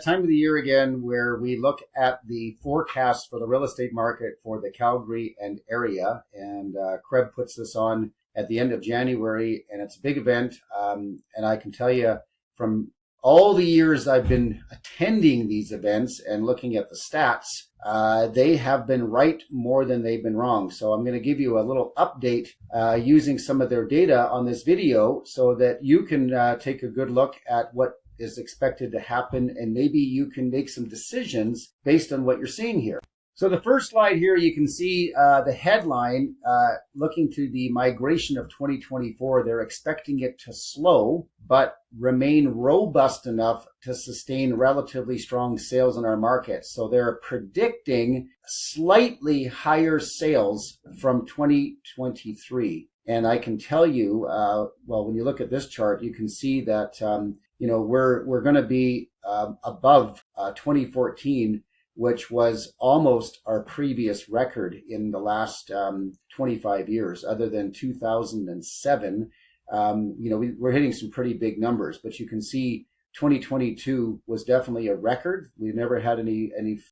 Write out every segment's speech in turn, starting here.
time of the year again where we look at the forecast for the real estate market for the Calgary and area. And CREB puts this on at the end of January, and it's a big event. And I can tell you from all the years I've been attending these events and looking at the stats, they have been right more than they've been wrong. So I'm going to give you a little update using some of their data on this video so that you can take a good look at what is expected to happen, and maybe you can make some decisions based on what you're seeing here. So the first slide here, you can see the headline, looking to the migration of 2024. They're expecting it to slow, but remain robust enough to sustain relatively strong sales in our market. So they're predicting slightly higher sales from 2023. And I can tell you, well, when you look at this chart, you can see that, we're going to be above 2014, which was almost our previous record in the last 25 years, other than 2007. We're hitting some pretty big numbers, but you can see 2022 was definitely a record. We've never had any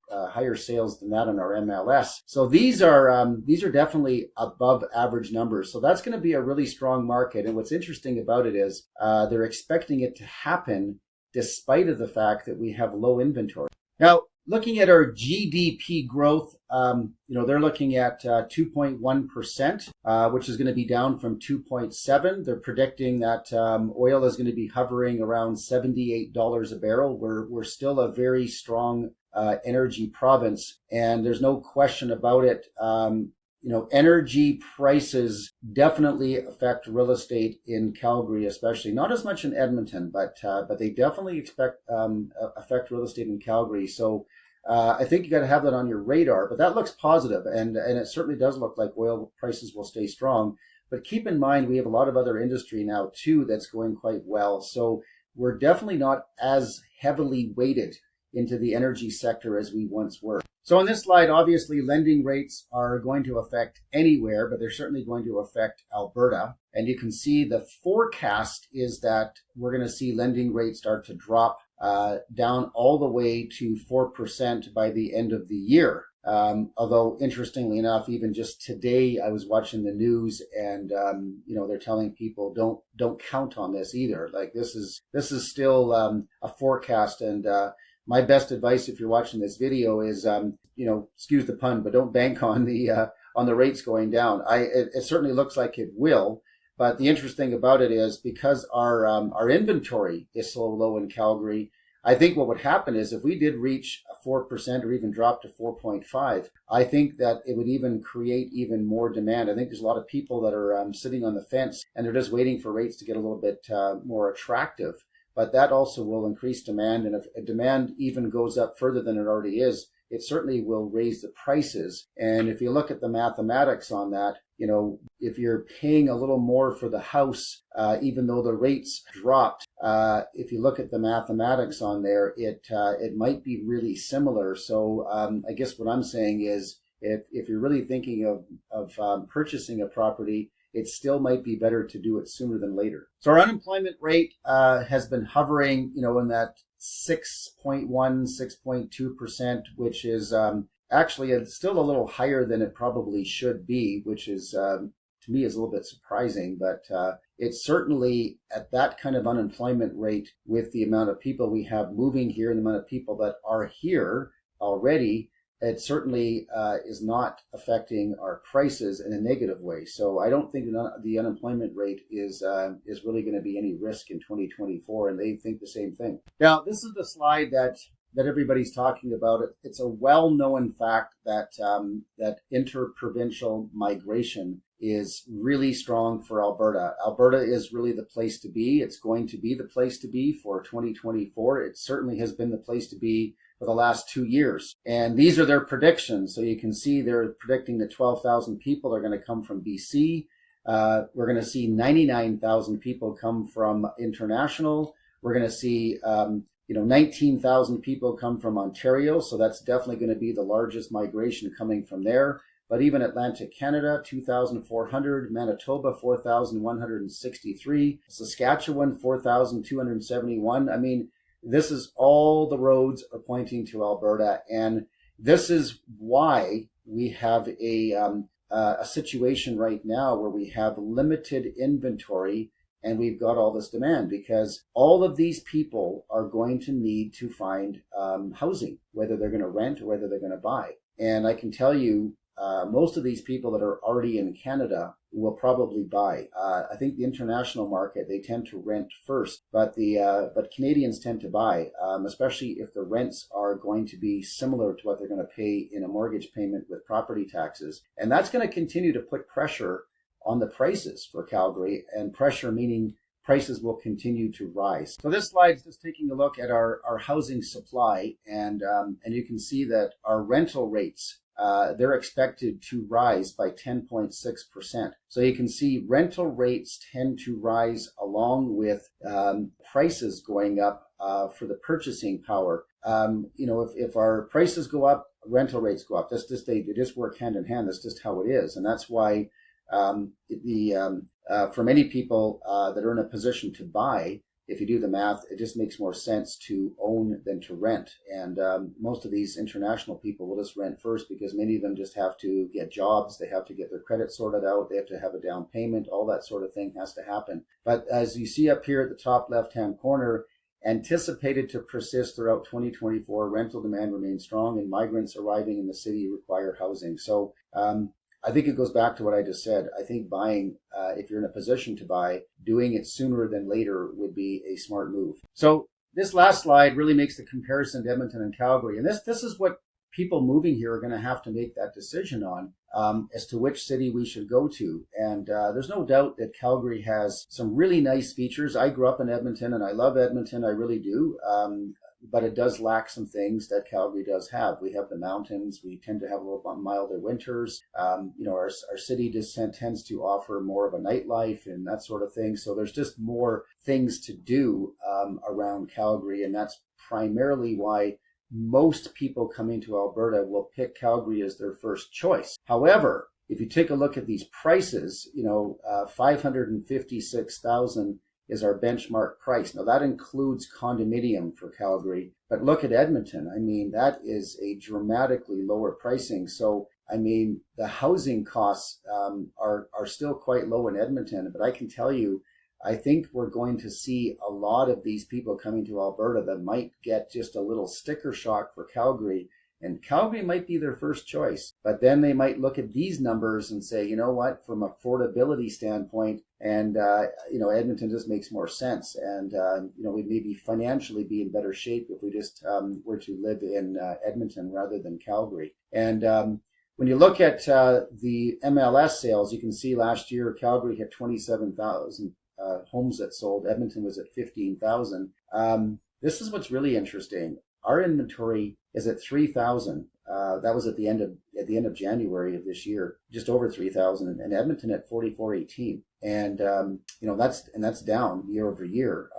higher sales than that in our MLS. So these are definitely above average numbers. So that's going to be a really strong market. And what's interesting about it is they're expecting it to happen despite of the fact that we have low inventory. Now, looking at our GDP growth, they're looking at 2.1%, which is going to be down from 2.7. They're predicting that oil is going to be hovering around $78 a barrel. We're still a very strong energy province, and there's no question about it. Energy prices definitely affect real estate in Calgary, especially. Not as much in Edmonton, but they definitely affect real estate in Calgary. So I think you got to have that on your radar. But that looks positive, and it certainly does look like oil prices will stay strong. But keep in mind, we have a lot of other industry now too that's going quite well. So we're definitely not as heavily weighted into the energy sector as we once were. So on this slide, obviously lending rates are going to affect anywhere, but they're certainly going to affect Alberta. And you can see the forecast is that we're going to see lending rates start to drop down all the way to 4% by the end of the year. Although interestingly enough, even just today, I was watching the news, and they're telling people don't count on this either. Like this is still a forecast, and my best advice if you're watching this video is, excuse the pun, but don't bank on the rates going down. It certainly looks like it will, but the interesting about it is because our inventory is so low in Calgary, I think what would happen is if we did reach 4% or even drop to 4.5, I think that it would even create even more demand. I think there's a lot of people that are sitting on the fence and they're just waiting for rates to get a little bit more attractive. But that also will increase demand. And if demand even goes up further than it already is, it certainly will raise the prices. And if you look at the mathematics on that, if you're paying a little more for the house, even though the rates dropped, if you look at the mathematics on there, it might be really similar. So I guess what I'm saying is if you're really thinking of purchasing a property, it still might be better to do it sooner than later. So our unemployment rate has been hovering, in that 6.1, 6.2%, which is actually it's still a little higher than it probably should be, which is to me is a little bit surprising. But it's certainly at that kind of unemployment rate with the amount of people we have moving here and the amount of people that are here already, it certainly is not affecting our prices in a negative way. So I don't think the unemployment rate is really going to be any risk in 2024, and they think the same thing. Now, this is the slide that everybody's talking about. It's a well-known fact that interprovincial migration is really strong for Alberta. Alberta is really the place to be. It's going to be the place to be for 2024. It certainly has been the place to be for the last 2 years. And these are their predictions. So you can see they're predicting that 12,000 people are going to come from BC. We're going to see 99,000 people come from international. We're going to see 19,000 people come from Ontario. So that's definitely going to be the largest migration coming from there. But even Atlantic Canada, 2,400, Manitoba, 4,163, Saskatchewan, 4,271. I mean, this is all the roads are pointing to Alberta, and this is why we have a situation right now where we have limited inventory and we've got all this demand, because all of these people are going to need to find housing, whether they're going to rent or whether they're going to buy. And I can tell you, most of these people that are already in Canada will probably buy. I think the international market, they tend to rent first, but Canadians tend to buy, especially if the rents are going to be similar to what they're going to pay in a mortgage payment with property taxes. And that's going to continue to put pressure on the prices for Calgary, and pressure meaning prices will continue to rise. So this slide is just taking a look at our housing supply, and you can see that our rental rates, they're expected to rise by 10.6%. So you can see rental rates tend to rise along with prices going up for the purchasing power. If our prices go up, rental rates go up. They just work hand in hand. That's just how it is, and that's why for many people that are in a position to buy, if you do the math, it just makes more sense to own than to rent. And most of these international people will just rent first, because many of them just have to get jobs, they have to get their credit sorted out, they have to have a down payment, all that sort of thing has to happen. But as you see up here at the top left-hand corner, anticipated to persist throughout 2024, rental demand remains strong and migrants arriving in the city require housing. So I think it goes back to what I just said. I think buying, if you're in a position to buy, doing it sooner than later would be a smart move. So this last slide really makes the comparison to Edmonton and Calgary. And this is what people moving here are going to have to make that decision on, as to which city we should go to. And there's no doubt that Calgary has some really nice features. I grew up in Edmonton and I love Edmonton. I really do. But it does lack some things that Calgary does have. We have the mountains. We tend to have a little milder winters. Our city just tends to offer more of a nightlife and that sort of thing. So there's just more things to do around Calgary, and that's primarily why most people coming to Alberta will pick Calgary as their first choice. However, if you take a look at these prices, $556,000 is our benchmark price. Now that includes condominium for Calgary, but look at Edmonton. I mean, that is a dramatically lower pricing. So, I mean, the housing costs are still quite low in Edmonton, but I can tell you, I think we're going to see a lot of these people coming to Alberta that might get just a little sticker shock for Calgary. And Calgary might be their first choice, but then they might look at these numbers and say, you know what, from affordability standpoint, and Edmonton just makes more sense, and we'd maybe financially be in better shape if we just were to live in Edmonton rather than Calgary. And when you look at the MLS sales, you can see last year Calgary had 27,000 homes that sold. Edmonton was at 15,000. This is what's really interesting. Our inventory is at 3,000. That was at the end of January of this year, just over 3,000, and Edmonton at 4,418. And that's down year over year.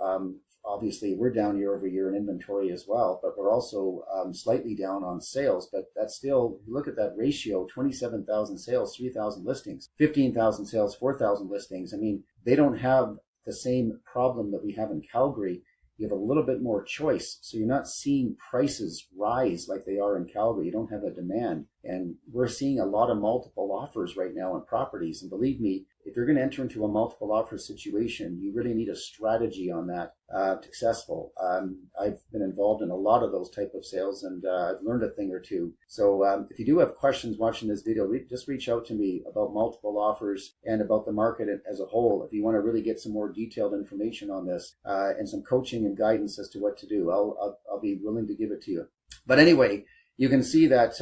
Obviously, we're down year over year in inventory as well, but we're also slightly down on sales. But that's still, if you look at that ratio, 27,000 sales, 3,000 listings, 15,000 sales, 4,000 listings. I mean, they don't have the same problem that we have in Calgary. You have a little bit more choice, so you're not seeing prices rise like they are in Calgary. You don't have a demand, and we're seeing a lot of multiple offers right now on properties. And believe me, if you're going to enter into a multiple offer situation, you really need a strategy on that successful. I've been involved in a lot of those type of sales, and I've learned a thing or two. So if you do have questions watching this video, just reach out to me about multiple offers and about the market as a whole. If you want to really get some more detailed information on this and some coaching and guidance as to what to do, I'll be willing to give it to you. But anyway, you can see that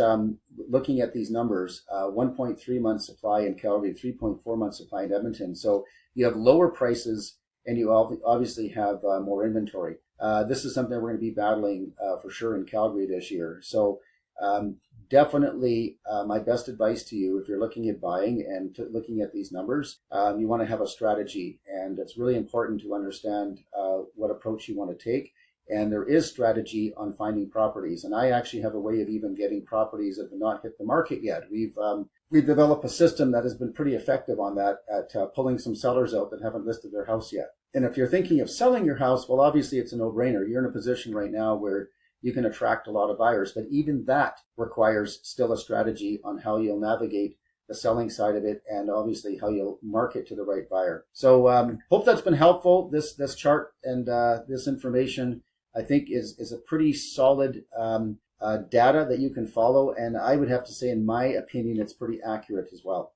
looking at these numbers, 1.3 month supply in Calgary, 3.4 month supply in Edmonton. So you have lower prices and you obviously have more inventory. This is something we're going to be battling for sure in Calgary this year. So definitely my best advice to you, if you're looking at buying and looking at these numbers, you want to have a strategy. And it's really important to understand what approach you want to take. And there is strategy on finding properties. And I actually have a way of even getting properties that have not hit the market yet. We've developed a system that has been pretty effective on that at pulling some sellers out that haven't listed their house yet. And if you're thinking of selling your house, well, obviously it's a no-brainer. You're in a position right now where you can attract a lot of buyers, but even that requires still a strategy on how you'll navigate the selling side of it, and obviously how you'll market to the right buyer. So hope that's been helpful. This chart and this information, I think, is a pretty solid data that you can follow, and I would have to say, in my opinion, it's pretty accurate as well.